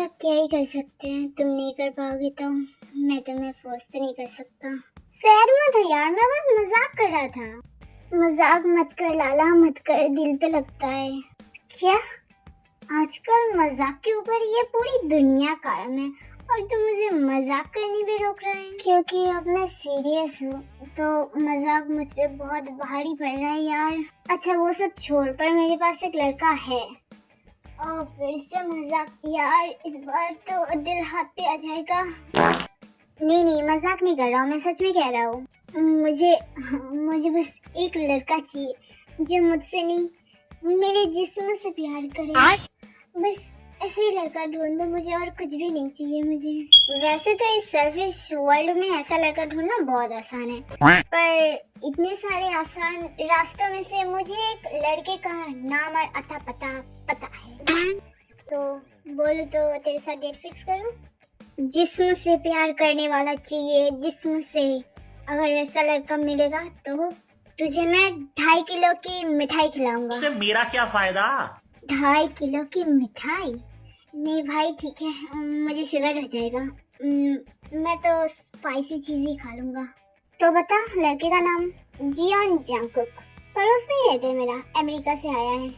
अच्छा क्या ही कर सकते हैं, तुम नहीं कर पाओगे तो मैं तुम्हें फोर्स तो नहीं कर सकता। सैड मत हो यार, मैं बस मजाक कर रहा था। मजाक मत कर लाला, मत कर, दिल पे लगता है। क्या आजकल मजाक के ऊपर ये पूरी दुनिया कायम है और तुम मुझे मजाक करने पे रोक रहे हैं? क्योंकि अब मैं सीरियस हूँ तो मजाक मुझ पे बहुत भारी पड़ रहा है यार। अच्छा वो सब छोड़, पर मेरे पास एक लड़का है। और फिर से मजाक यार, इस बार तो दिल हाथ पे आ जाएगा। नहीं नहीं मजाक नहीं कर रहा हूँ, मैं सच में कह रहा हूँ। मुझे मुझे बस एक लड़का चाहिए जो मुझसे नहीं मेरे जिस्म से प्यार करे। बस ऐसे ही लड़का ढूंढ दो मुझे, और कुछ भी नहीं चाहिए मुझे। वैसे तो इस सेल्फिश वर्ल्ड में ऐसा लड़का ढूंढना बहुत आसान है, पर इतने सारे आसान रास्तों में से मुझे एक लड़के का नाम और अता पता है। तो बोलो तो तेरे साथ डेट फिक्स करूं? जिस्म से प्यार करने वाला चाहिए, जिस्म से। अगर वैसा लड़का मिलेगा तो तुझे मैं 2.5 किलो की मिठाई खिलाऊंगा। उससे मेरा क्या फायदा? 2.5 किलो की मिठाई? नहीं भाई ठीक है, मुझे शुगर हो जाएगा। मैं तो स्पाइसी चीज ही खा लूंगा। तो बता, लड़के का नाम जियोन जंगकुक, पड़ोस में ही रहते हैं मेरा, अमेरिका से आया है।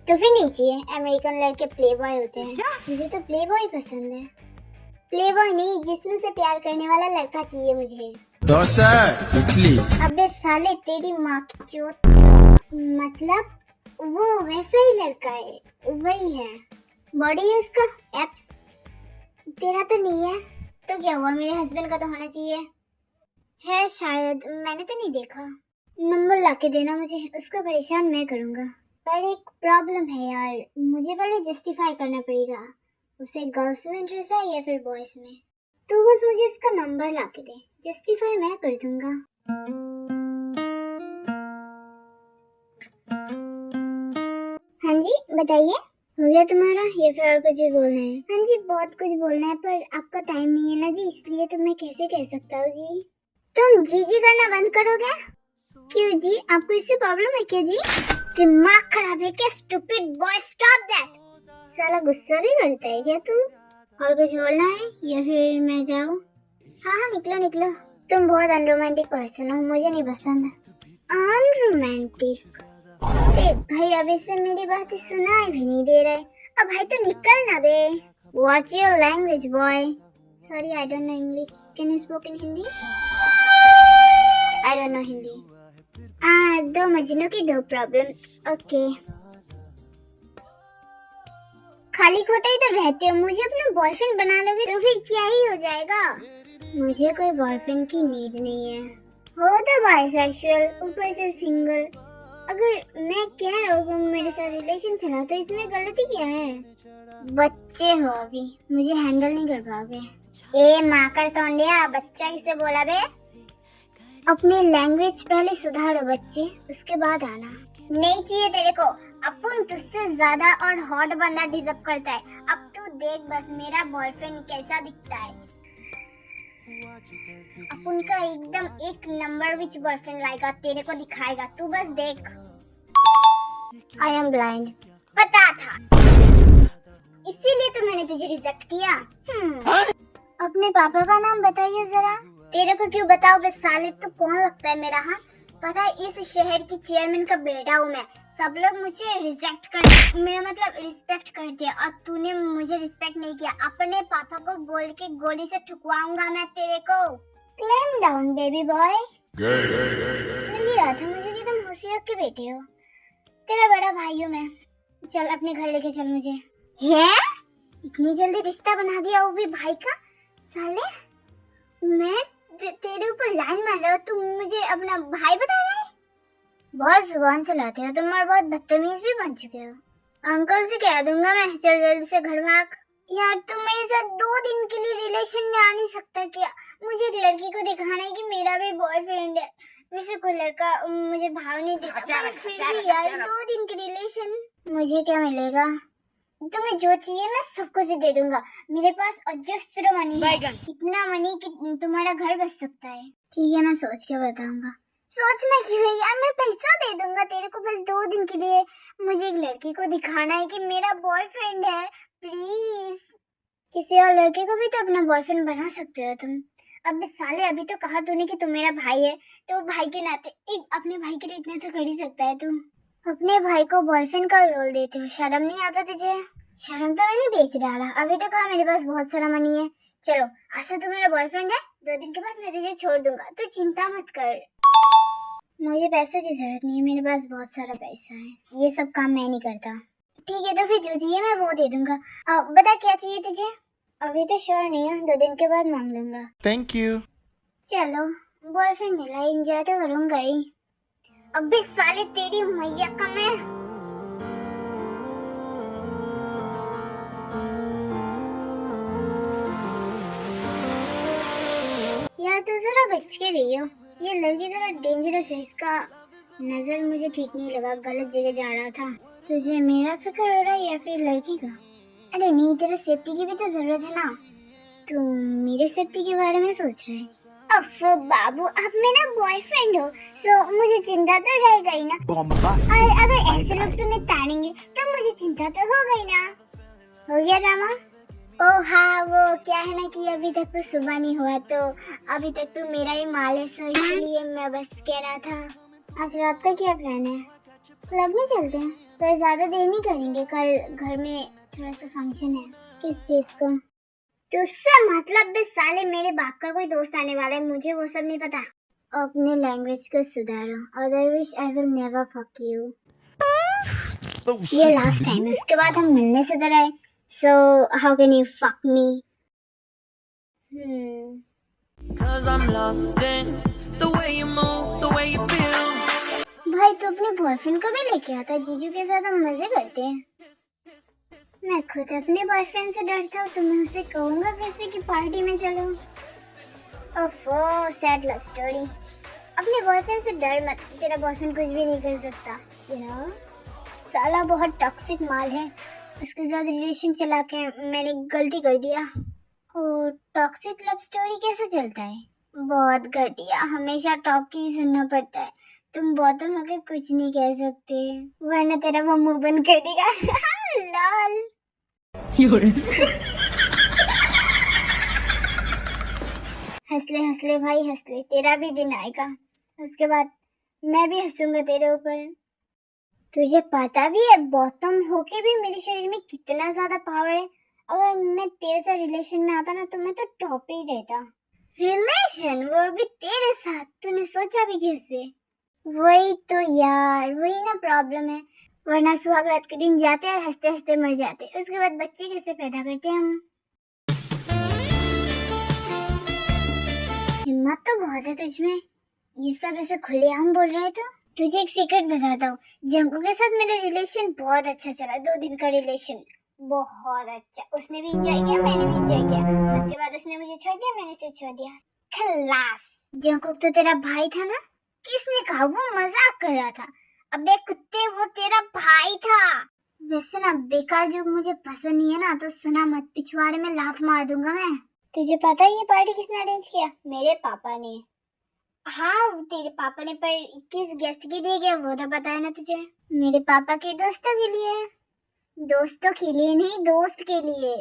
तो फिर नहीं चाहिए, अमेरिकन लड़के प्ले बॉय होते हैं। मुझे तो प्ले बॉय पसंद है। प्ले बॉय नहीं, जिसमें से प्यार करने वाला लड़का चाहिए मुझे। डोसा इडली। अबे साले तेरी माँ की चोट। मतलब वो वैसा ही लड़का है, वही है। बॉडी है उसका एप्स। तेरा तो नहीं है, तो क्या हुआ, मेरे हस्बैंड का तो होना चाहिए। है शायद, मैंने तो नहीं देखा। नंबर लाके देना मुझे, उसको परेशान मैं करूंगा। पर एक प्रॉब्लम है यार, मुझे पहले जस्टिफाई करना पड़ेगा उसे गर्ल्स में इंटरेस्ट है या फिर बॉयज में। तो बस मुझे इसका नंबर लाके दे, जस्टिफाई मैं कर दूंगा। हाँ जी बताइए, हो गया तुम्हारा या फिर और कुछ भी बोलना है? हाँ जी बहुत कुछ बोलना है, पर आपका टाइम नहीं है ना जी, इसलिए तो मैं कैसे कह सकता हूँ जी। तुम जी जी करना बंद करोगे? क्यों जी, आपको इससे प्रॉब्लम है क्या जी? दिमाग खराब है क्या स्टूपिड बॉय, स्टॉप दैट। साला गुस्सा भी करता है क्या तू? और कुछ बोलना है या फिर मैं जाऊँ? हाँ हाँ निकलो निकलो। तुम बहुत अनरोमांटिक पर्सन हो, मुझे नहीं पसंद। अनरोमांटिक? देख भाई, अभी से मेरी बात सुनाई भी नहीं दे रहा है। अब भाई तो निकल ना बे। What's your language boy? Sorry I don't know English. Can you speak in Hindi? I don't know Hindi. दो मजनू की दो प्रॉब्लम। ओके। खाली खोटा ही तो रहते हो, मुझे अपना बॉयफ्रेंड बना लोगे तो फिर क्या ही हो जाएगा। मुझे कोई बॉयफ्रेंड की नीड नहीं है। हो तो बाइसेक्सुअल, ऊपर से सिंगल। अगर मैं कह रहा हूँ तुम मेरे साथ रिलेशन चला तो इसमें गलती क्या है? बच्चे हो अभी, मुझे हैंडल नहीं कर पाओगे। ए माकर तोंडिया, बच्चा किसे बोला बे? अपनी लैंग्वेज पहले सुधारो बच्चे, उसके बाद आना। नहीं चाहिए तेरे को, अपन तुझसे ज्यादा और हॉट बंदा डिजर्व करता है। अब तू देख बस मेरा बॉयफ्रेंड कैसा दिखता है। अपन का एकदम एक नंबर विच बॉयफ्रेंड लाएगा, तेरे को दिखाएगा, तू बस देख। आई एम ब्लाइंड, पता था, इसीलिए तो मैंने तुझे रिजेक्ट किया। अपने पापा का नाम बताइए जरा। तेरे को क्यों बताओ बे साले, तू कौन लगता है मेरा? हाँ पता है, इस शहर की चेयरमैन का बेटा हूँ मैं। सब लोग मुझे रिजेक्ट कर, मेरा मतलब रिस्पेक्ट कर दिया, और तूने मुझे रिस्पेक्ट नहीं किया। अपने पापा को बोल के गोली से ठुकवाऊंगा मैं तेरे को। Calm down baby boy. लगी रहा था मुझे कि तुम होशियार के बेटे हो। तेरा बड़ा भाई हूँ मैं। चल अपने घर लेके चल मुझे। है? इतनी जल्दी रिश्ता बना दिया, वो भी भाई का? साले मैं तेरे ऊपर लाइन मार रहा हूँ, तुम मुझे अपना भाई बता रहा है? बहुत जुबान चलाते हो तुम और बहुत बदतमीज भी बन चुके हो। अंकल से कह दूंगा मैं, चल जल्दी से घर भाग। यार तुम मेरे साथ 2 दिन के लिए रिलेशन में आ नहीं सकता क्या? मुझे एक लड़की को दिखाना है कि मेरा भी बॉयफ्रेंड है। वैसे कोई लड़का मुझे भाव नहीं देता, फिर भी यार 2 दिन की रिलेशन। मुझे क्या मिलेगा? तुम्हें जो चाहिए मैं सब कुछ दे दूंगा। मेरे पास अजस्त्र मनी है, इतना मनी कि तुम्हारा घर बस सकता है। ठीक है मैं सोच के बताऊंगा। सोचना क्यों है यार, मैं पैसा दे दूंगा तेरे को, बस 2 दिन के लिए। मुझे एक लड़की को दिखाना है कि मेरा बॉयफ्रेंड है, प्लीज। किसी और लड़के को भी तो अपना बॉयफ्रेंड बना सकते हो तुम। अब साले अभी तो कहा तूने कि तू मेरा भाई है, तो भाई के नाते एक अपने भाई के लिए इतना तो कर ही सकता है तू। अपने भाई को बॉयफ्रेंड का रोल देते हो, शर्म नहीं आता तुझे? शर्म तो मैंने बेच डाला, अभी तो कहा मेरे पास बहुत सारा मनी है। चलो आज से तू मेरा बॉयफ्रेंड है, 2 दिन के बाद मैं तुझे छोड़ दूंगा, तू चिंता मत कर। मुझे पैसे की जरूरत नहीं है, मेरे पास बहुत सारा पैसा है, ये सब काम मैं नहीं करता। ठीक है तो फिर जो चाहिए मैं वो दे दूंगा। बता क्या चाहिए तुझे? अभी तो श्योर नहीं है, 2 दिन के बाद मांग लूंगा। Thank you. चलो बॉयफ्रेंड मिला, एंजॉय तो करूंगा ही। अबे साले तेरी मैया का मैं। यार तू जरा बच के रही हो, ये लड़की जरा डेंजरस है, इसका नजर मुझे ठीक नहीं लगा, गलत जगह जा रहा था। तुझे मेरा फिक्र हो रहा है या फिर लड़की का? अरे नहीं, तेरे सेफ्टी की भी तो जरूरत है ना, तू मेरे सेफ्टी के बारे में सोच रहे है? अफो बाबू, आप मेरा बॉयफ्रेंड हो, सो मुझे चिंता तो रहेगा ही ना। और अगर ऐसे लोग तुम्हें तानेंगे तो मुझे चिंता तो हो गई ना। हो गया ड्रामा? ओ हाँ, वो क्या है ना कि अभी तक तो सुबह नहीं हुआ, तो अभी तक तो मेरा ही माल है, सो इसलिए मैं बस कह रहा था। आज रात का क्या प्लान है? क्लब में चलते हैं, पर ज्यादा देर नहीं करेंगे, कल घर में थोड़ा सा फंक्शन है। किस चीज का? तुझसे मतलब बे साले, मेरे बाप का कोई दोस्त आने वाला है, मुझे वो सब नहीं पता। अपने लैंग्वेज को सुधारो, otherwise I will never fuck you. ये लास्ट टाइम है, उसके बाद हम मिलने से डर आए, so how can you fuck me? Cause I'm lost in the way you move, the way you feel. भाई तू अपने बॉयफ्रेंड को भी लेके आता, जीजू के साथ हम मजे करते हैं। मैं खुद अपने बॉयफ्रेंड से डरता हूँ, तो मैं उसे कहूँगा कैसे कि पार्टी में चलो? ओफो, सैड लव स्टोरी। अपने बॉयफ्रेंड से डर मत, तेरा बॉयफ्रेंड कुछ भी नहीं कर सकता, यू नो। साला बहुत टॉक्सिक माल है, उसके साथ रिलेशन चला के मैंने गलती कर दिया। ओ, टॉक्सिक लव स्टोरी कैसे चलता है? बहुत घटिया, हमेशा टॉक ही सुनना पड़ता है। तुम बॉटम होके कुछ नहीं कह सकते, वरना तेरा वो मुंह बंद कर देगा। लॉल। हंस ले भाई हंस ले, तेरा भी दिन आएगा, उसके बाद मैं भी हंसूंगा तेरे ऊपर। तुझे पता भी है बॉटम होके भी मेरे शरीर में कितना ज्यादा पावर है। अगर मैं तेरे साथ रिलेशन में आता ना तो मैं तो टॉप ही रहता। रिलेशन, वो भी तेरे साथ? तूने सोचा भी कैसे? वही तो यार, वही ना प्रॉब्लम है, वरना सुहाग रात के दिन जाते और हंसते हंसते मर जाते, उसके बाद बच्चे कैसे पैदा करते हम? हिम्मत तो बहुत है तुझमें, ये सब ऐसे खुलेआम बोल रहे तो। तुझे एक सीक्रेट बताता हूँ, जंकू के साथ मेरा रिलेशन बहुत अच्छा चला, 2 दिन का रिलेशन, बहुत अच्छा। उसने भी एंजॉय किया, मैंने भी एंजॉय किया, उसके बाद उसने मुझे छोड़ दिया, मैंने उसे छोड़ दिया। खलास। जंकू तो तेरा भाई था ना? किसने कहा? वो मजाक कर रहा था। अबे कुत्ते, वो तेरा भाई था। वैसे ना बेकार जो मुझे पसंद नहीं है ना, तो सुना मत, पिछवाड़े में लात मार दूंगा मैं। तुझे पता है ये पार्टी किसने अरेंज किया? मेरे पापा ने। हाँ तेरे पापा ने, पर किस गेस्ट के लिए गया वो तो पता है ना तुझे? मेरे पापा के दोस्तों के लिए। दोस्तों के लिए नहीं, दोस्त के लिए।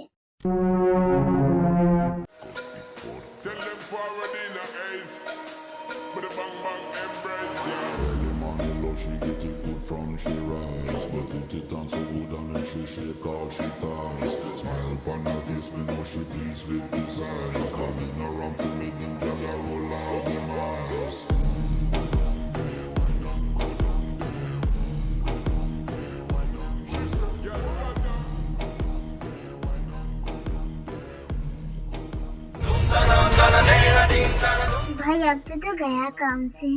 Tell them forward in the ace, but the bang bang embrace. Early morning love, she get it good from she rise. But put it on so good and then she shake all she ties. Smile upon her face, me know she pleased with desire. She coming around to me, them gyal a roll out them eyes. भाई अब तो गया काम से।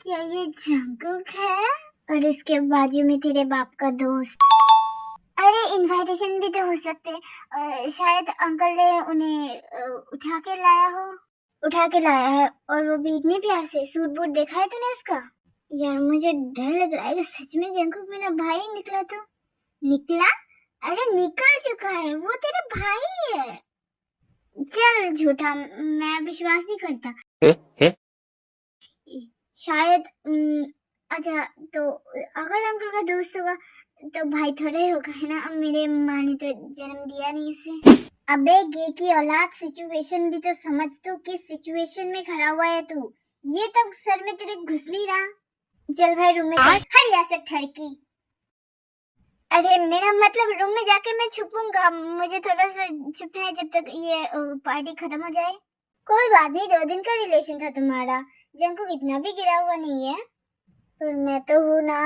क्या ये Jungkook है? और इसके बाजू में तेरे बाप का दोस्त। अरे इनविटेशन भी तो हो सकते, शायद अंकल ने उन्हें उठा के लाया हो। उठा के लाया है, और वो भी इतने प्यार से। सूट बूट देखा है तूने उसका? यार मुझे डर लग रहा है कि सच में जंकुक मेरा भाई निकला तो। निकला? अरे निकल चुका है, वो तेरा भाई है। चल झूठा, मैं विश्वास नहीं करता। शायद अच्छा, तो अगर अंकल का दोस्त होगा तो भाई थोड़े होगा है ना, अब मेरे माँ ने तो जन्म दिया नहीं इसे। अबे गे की औलाद, सिचुएशन भी तो समझ, तू किस सिचुएशन में खड़ा हुआ है तू, ये तब सर में तेरे घुस नहीं रहा। चल भाई रूम में चल। हर यहाँ से ठड़की। अरे मेरा मतलब रूम में जाके मैं छुपूंगा, मुझे थोड़ा सा छुपना है जब तक ये पार्टी खत्म हो जाए। कोई बात नहीं, 2 दिन का रिलेशन था तुम्हारा, जंकुक इतना भी गिरा हुआ नहीं है। पर मैं तो हूँ ना,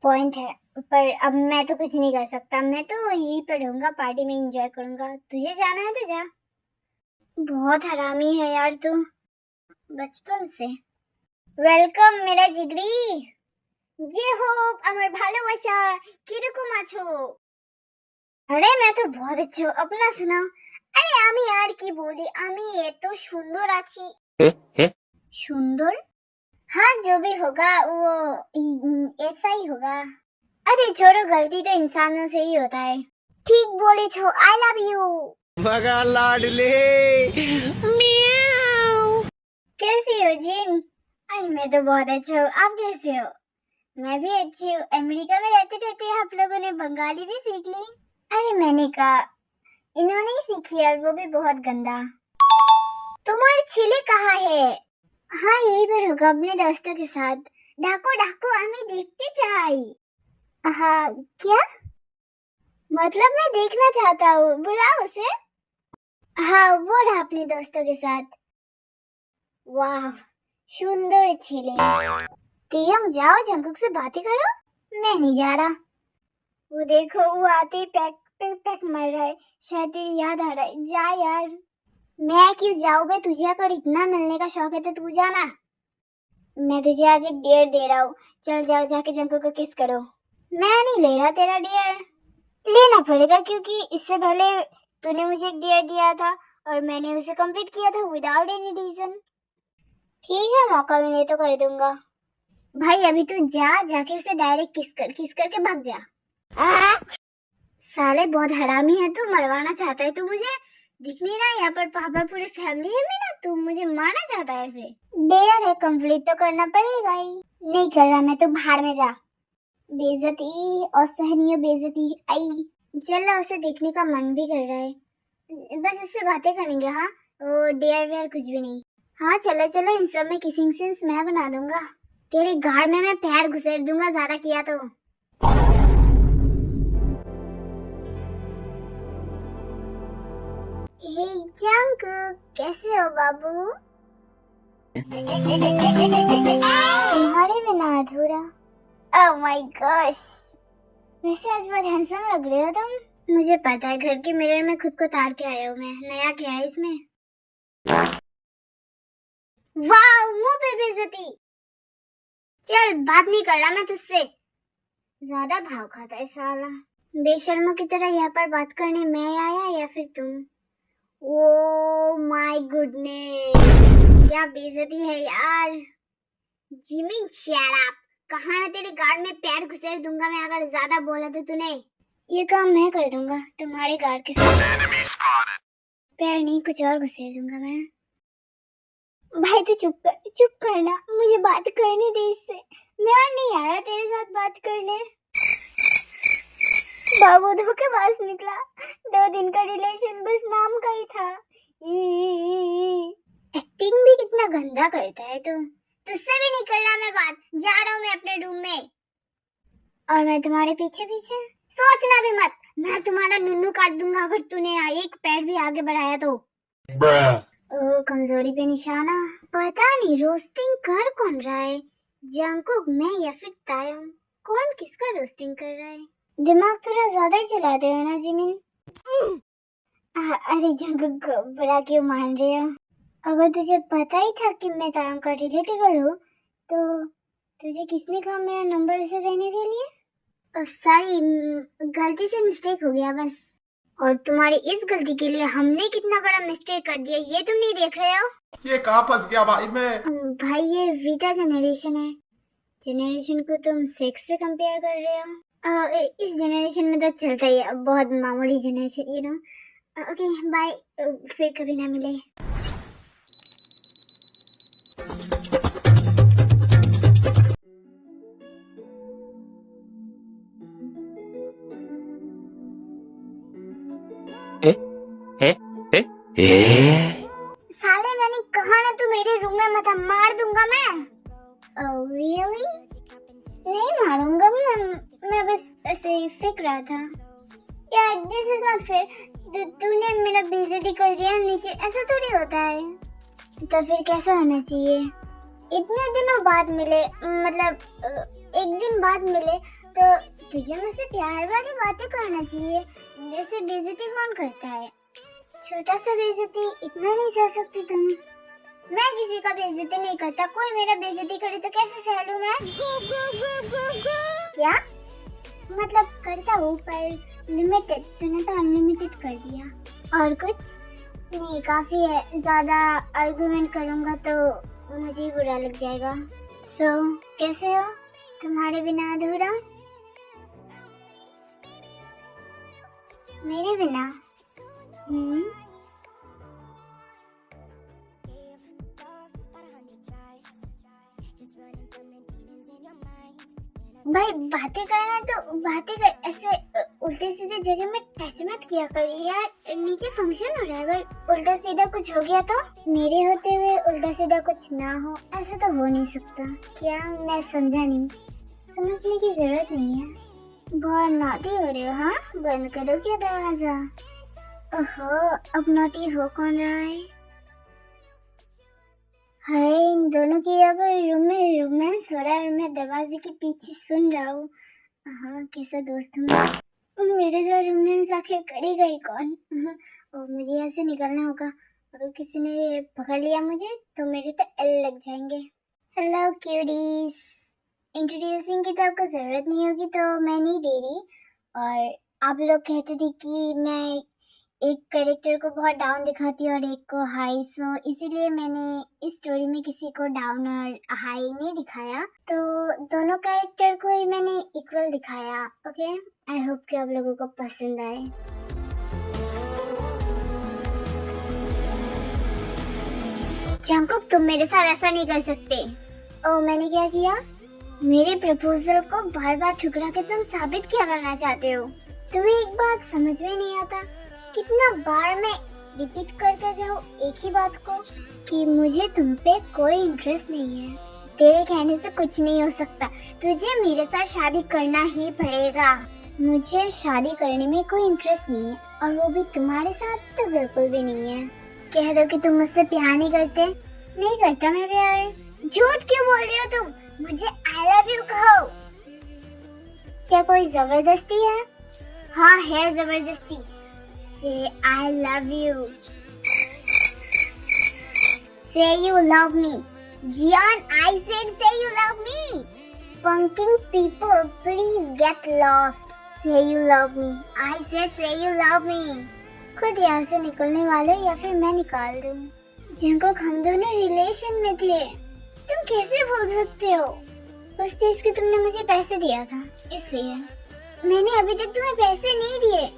पॉइंट है। पर अब मैं तो कुछ नहीं कर सकता, मैं तो यहीं पर रहूंगा, पार्टी में एंजॉय करूंगा। तुझे जाना है तो जा। बहुत हरामी है यार तू, बचपन से। वेलकम मेरा जिगरी, যে হোক আমার ভালোবাসা কিরকম আছো? আরে मैं तो बहुत अच्छा हूँ, अपना सुनाओ। अरे আমি আর কি বলি, আমি এত সুন্দর আছি। সুন্দর? हाँ जो भी होगा वो ऐसा ही होगा। अरे छोड़ो, गलती तो इंसानों से ही होता है। ठीक बोले छो, आई लव यू। मगा लाडले कैसी हो जिन? अरे मैं तो बहुत अच्छा हूँ, आप कैसे हो? मैं भी अच्छी हूँ। अमेरिका में रहते रहते आप लोगों ने बंगाली भी सीख ली? अरे मैंने कहा इन्होंने ही सीखी, और वो भी बहुत गंदा। तुम्हारे छिले कहाँ है? हाँ यही पर होगा, अपने दोस्तों के साथ। डाको डाको, हमें देखते चाई। हाँ क्या मतलब? मैं देखना चाहता हूँ, बुलाओ उसे। हाँ वो रहा अपने दोस्तों के साथ। वाह सुंदर छिले। तियंग जाओ, जंकुक से बातें करो। मैं नहीं जा रहा। वो देखो वो आते पैक पैक पैक मर रहा है, शायद तेरी याद आ रहा है। जा यार। मैं क्यों जाऊँ बे, तुझे अगर इतना मिलने का शौक है तो तू जाना। मैं तुझे आज एक डियर दे रहा हूँ, चल जाओ जाके जंकुक को किस करो। मैं नहीं ले रहा तेरा डियर। लेना पड़ेगा क्योंकि इससे पहले तूने मुझे एक डियर दिया था और मैंने उसे कंप्लीट किया था विदाउट एनी रीजन। ठीक है, मौका मिले तो कर दूंगा। भाई अभी तू जाके उसे डायरेक्ट किस करके भाग जा। साले बहुत हरामी है तू, मरवाना चाहता है तू मुझे। दिख नहीं रहा यहाँ पर पापा पूरी फैमिली है मेरा, तू मुझे मारना चाहता है ऐसे। डेयर है, कंप्लीट तो करना पड़ेगा ही। नहीं कर रहा मैं, तो भाड़ में जा। बेइज्जती, असहनीय बेइज्जती आई। चल उसे देखने का मन भी कर रहा है, बस उससे बातें करेंगे। हाँ डेयर वेयर कुछ भी नहीं। हाँ चलो चलो, इन सब में किसिंग सीन्स मैं बना दूंगा। तेरे गाड़ में मैं पैर घुसेड़ दूंगा ज्यादा किया तो। हे जंकुक, कैसे हो बाबू? तुम्हारे बिना अधूरा। ओह माय गॉश, वैसे आज बहुत हैंडसम लग रहे हो तुम। मुझे पता है, घर के मिरर में खुद को तार के आया हूँ मैं। नया क्या है इसमें? वाह मुंह पे बेइज्जती। चल बात नहीं कर रहा मैं तुझसे, ज्यादा भाव खाता है साला। बेशर्मों की तरह यहाँ पर बात करने मैं आया या फिर तुम? ओ माय गुडनेस, क्या बेइज्जती है यार। Jimin shut up. कहाँ ना तेरे गार्ड में पैर घुसेड़ दूंगा मैं अगर ज्यादा बोला तो तूने। ये काम मैं कर दूंगा तुम्हारे गार्ड के साथ। पैर नहीं, कुछ और घुसेड़ दूंगा मैं। भाई तू चुप करना, मुझे बात करने दे इससे। मैं और नहीं आ रहा तेरे साथ बात करने। बाबू धोखेबाज निकला, 2 दिन का रिलेशन बस नाम का ही था। एक्टिंग भी कितना गंदा करता है तू। तुझसे भी नहीं कर रहा मैं बात, जा रहा हूँ मैं अपने रूम में। और मैं तुम्हारे पीछे पीछे? सोचना भी मत, मैं तुम्हारा नुन्नू काट दूंगा अगर तूने एक पैर भी आगे बढ़ाया तो। ओ कमजोरी पे निशाना। पता नहीं रोस्टिंग कर कौन रहा है, जंकुक मैं या फिर तायंग? कौन किसका रोस्टिंग कर रहा है? दिमाग थोड़ा ज्यादा ही चलाते हो ना जिमिन। अरे जंकुक को बुरा क्यों मान रहे हो? अगर तुझे पता ही था कि मैं तायंग का रिलेटिव हूँ तो तुझे किसने कहा मेरा नंबर उसे देने के लिए? सॉरी, गलती से मिस्टेक हो गया बस। और तुम्हारी इस गलती के लिए हमने कितना बड़ा मिस्टेक कर दिया ये तुम नहीं देख रहे हो? ये कहाँ फंस गया भाई मैं? भाई ये वीटा जनरेशन है। जनरेशन को तुम सेक्स से कंपेयर कर रहे हो? इस जनरेशन में तो चलता ही है, बहुत मामूली generation you know. Okay bye, फिर कभी ना मिले। साले मैंने कहा ना तू मेरे रूम में मत आ, मार दूंगा मैं। Oh really? नहीं मारूंगा मैं बस ऐसे ही फेंक रहा था। यार दिस इज नॉट फेयर। तूने मेरा बेइज्जती कर दिया नीचे, ऐसा थोड़ी होता है। तो फिर कैसा होना चाहिए? इतने दिनों बाद मिले, मतलब एक दिन बाद मिले, तो तुझे मुझसे प्यार वाली बातें करना चाहिए। जैसे बेइज्जती कौन करता है? छोटा सा बेइज्जती इतना नहीं सह सकती तुम? मैं किसी का बेइज्जती नहीं करता, कोई मेरा बेइज्जती करे तो कैसे सह लूं मैं? क्या मतलब करता हूँ, पर लिमिटेड। तूने तो अनलिमिटेड कर दिया। और कुछ नहीं, काफी है। ज्यादा आर्गुमेंट करूंगा तो मुझे ही बुरा लग जाएगा। सो कैसे हो? तुम्हारे बिना अधूरा, मेरे बिना। भाई बातें करना है तो बातें कर, ऐसे उल्टे सीधे जगह में टच मत किया कर यार। नीचे फंक्शन हो रहा है, अगर उल्टा सीधा कुछ हो गया तो? मेरे होते हुए उल्टा सीधा कुछ ना हो, ऐसा तो हो नहीं सकता। क्या? मैं समझा नहीं। समझने की जरूरत नहीं है। बहुत नॉटी हो रहे हो। हाँ, बंद करो क्या दरवाजा? ओहो, अब नॉटी हो कौन रहा है? हाय, इन दोनों की अब रूम में रोमांस हो रहा है और मैं दरवाजे के पीछे सुन रहा हूँ। हाँ, कैसा दोस्त हूँ मैं। मेरे साथ रोमांस आखिर करेगा ही कौन? और मुझे यहाँ से निकलना होगा। अगर किसी ने पकड़ लिया मुझे तो मेरे तो एल लग जाएंगे। हेलो क्यूटीज, इंट्रोड्यूसिंग की तो आपको जरूरत नहीं होगी तो मैं नहीं दे रही। और आप लोग कहते थे कि मैं एक कैरेक्टर को बहुत डाउन दिखाती है और एक को हाई, सो इसीलिए मैंने इस स्टोरी में किसी को डाउन और हाई नहीं दिखाया, तो दोनों कैरेक्टर को ही मैंने इक्वल दिखाया। ओके, आई होप कि आप लोगों को पसंद आए। जंकुक, तुम मेरे साथ ऐसा नहीं कर सकते। ओ, मैंने क्या किया? मेरे प्रपोजल को बार बार ठुकरा के तुम साबित क्या करना चाहते हो? तुम्हें एक बात समझ में नहीं आता? कितना बार मैं रिपीट करते जाऊँ एक ही बात को कि मुझे तुम पे कोई इंटरेस्ट नहीं है। तेरे कहने से कुछ नहीं हो सकता, तुझे मेरे साथ शादी करना ही पड़ेगा। मुझे शादी करने में कोई इंटरेस्ट नहीं है, और वो भी तुम्हारे साथ तो बिल्कुल भी नहीं है। कह दो कि तुम मुझसे प्यार नहीं करते। नहीं करता मैं प्यार। झूठ क्यों बोल रही हो तुम? मुझे आई लव यू कहो। क्या कोई जबरदस्ती है? हाँ है जबरदस्ती। Say I love you. Say you love me. Jian, I said say you love me. Funking people, please get lost. Say you love me. I said say you love me. खुद यहाँ से निकलने वाले या फिर मैं निकाल दूँ? जिनको हम दोनों रिलेशन में थे, तुम कैसे भूल सकते हो? उस चीज के तुमने मुझे पैसे दिया था, इसलिए। मैंने अभी तक तुम्हें पैसे नहीं दिए।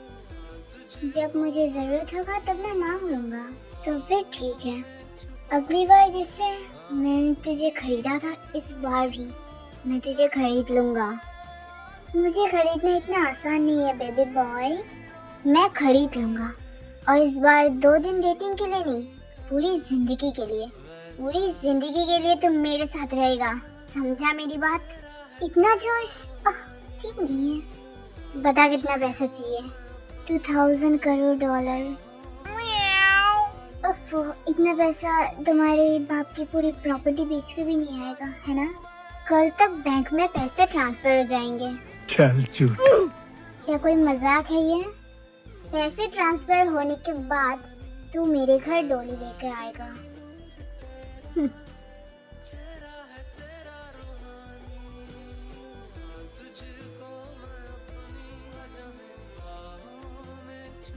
जब मुझे जरूरत होगा तब मैं मांग लूंगा। तो फिर ठीक है, अगली बार जिससे मैंने तुझे खरीदा था, इस बार भी मैं तुझे खरीद लूंगा। मुझे खरीदना इतना आसान नहीं है बेबी बॉय। मैं खरीद लूंगा, और इस बार 2 दिन डेटिंग के लिए नहीं, पूरी जिंदगी के लिए। पूरी जिंदगी के लिए तुम मेरे साथ रहेगा, समझा मेरी बात? इतना जोश ठीक नहीं है। बता कितना पैसा चाहिए? 2000 करोड़ डॉलर। इतना पैसा तुम्हारे बाप की पूरी प्रॉपर्टी बेच के भी नहीं आएगा, है ना? कल तक बैंक में पैसे ट्रांसफर हो जाएंगे। चल झूठ। क्या कोई मजाक है ये? पैसे ट्रांसफर होने के बाद तू मेरे घर डोली लेकर आएगा।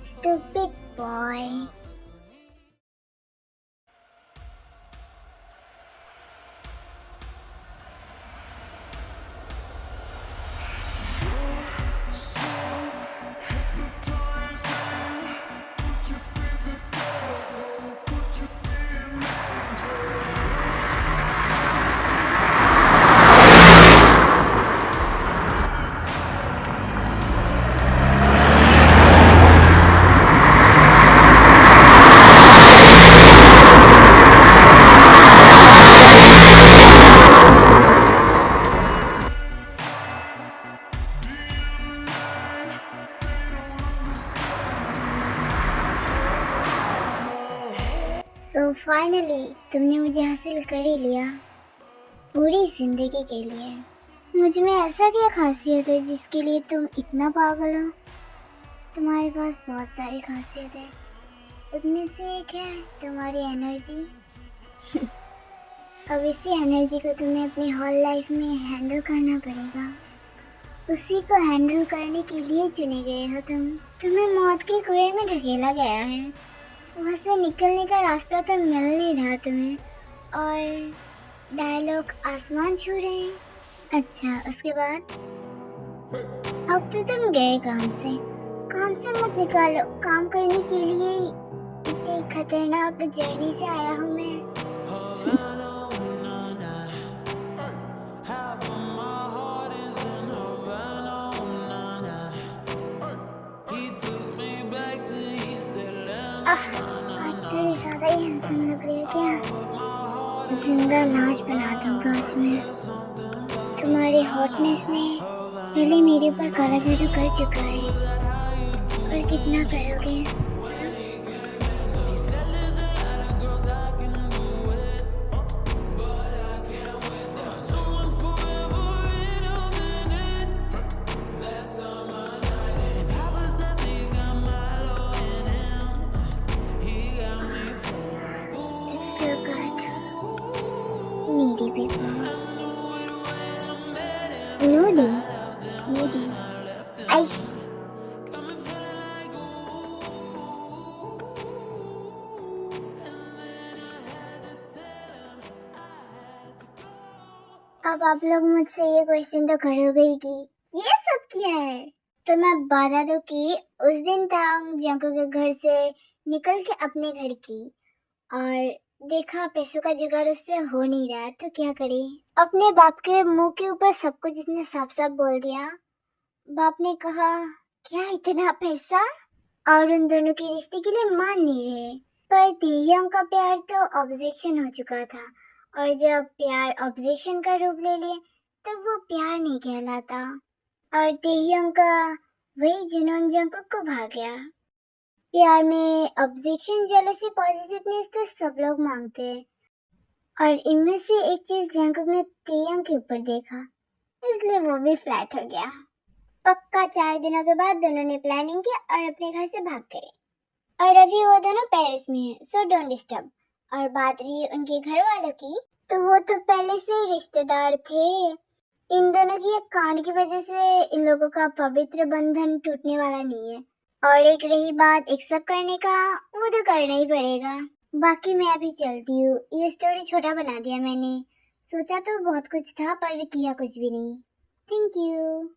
Stupid boy. फाइनली तुमने मुझे हासिल कर ही लिया, पूरी जिंदगी के लिए। मुझ में ऐसा क्या खासियत है जिसके लिए तुम इतना पागल हो? तुम्हारे पास बहुत सारी खासियत है, उनमें से एक है तुम्हारी एनर्जी। अब इसी एनर्जी को तुम्हें अपनी हॉल लाइफ में हैंडल करना पड़ेगा। उसी को हैंडल करने के लिए चुने गए हो तुम। तुम्हें मौत के कुएं में ढकेला गया है, वहाँ से निकलने का रास्ता तो मिल नहीं रहा तुम्हें, और डायलॉग आसमान छू रहे हैं। अच्छा, उसके बाद अब तो तुम गए काम से मत निकालो। काम करने के लिए इतनी खतरनाक जर्नी से आया हूँ मैं। आज थोड़ी ज्यादा ही हैंडसम लग रही है क्या? जिंदा लाश बना दूंगा उसमें। तुम्हारी हॉटनेस ने पहले मेरे ऊपर काला जादू कर चुका है, और कितना करोगे? It's feel good. Needy people. Needy. Ice. अब आप लोग मुझसे ये क्वेश्चन तो करोगे ही कि ये सब क्या है, तो मैं बता दूं कि उस दिन तांग जंको के घर से निकल के अपने घर की, और देखा पैसों का जुगाड़ उससे हो नहीं रहा, तो क्या करे? अपने बाप के मुंह के ऊपर सब कुछ इसने साफ साफ बोल दिया। बाप ने कहा क्या इतना पैसा, और उन दोनों के रिश्ते के लिए मान नहीं रहे। पर तेयंग का प्यार तो ऑब्जेक्शन हो चुका था, और जब प्यार ऑब्जेक्शन का रूप ले ले तब वो प्यार नहीं कहलाता, और तेयंग का वही जुनून जंकुक को भाग गया। प्यार में ऑब्जेक्शन, जेलसी, पॉजिटिवनेस तो सब लोग मांगते हैं, और इनमें से एक चीज जंकुक ने तेयंग के ऊपर देखा, इसलिए वो भी फ्लैट हो गया। पक्का 4 दिनों के बाद दोनों ने प्लानिंग किया और अपने घर से भाग गए, और अभी वो दोनों पेरिस में हैं, सो डोंट डिस्टर्ब। और बात रही उनके घर वालों की, तो वो तो पहले से ही रिश्तेदार थे। इन दोनों की एक कांड की वजह से इन लोगों का पवित्र बंधन टूटने वाला नहीं है। और एक रही बात एक्सेप्ट करने का, वो तो करना ही पड़ेगा। बाकी मैं अभी चलती हूँ, ये स्टोरी छोटा बना दिया मैंने। सोचा तो बहुत कुछ था पर किया कुछ भी नहीं। Thank you.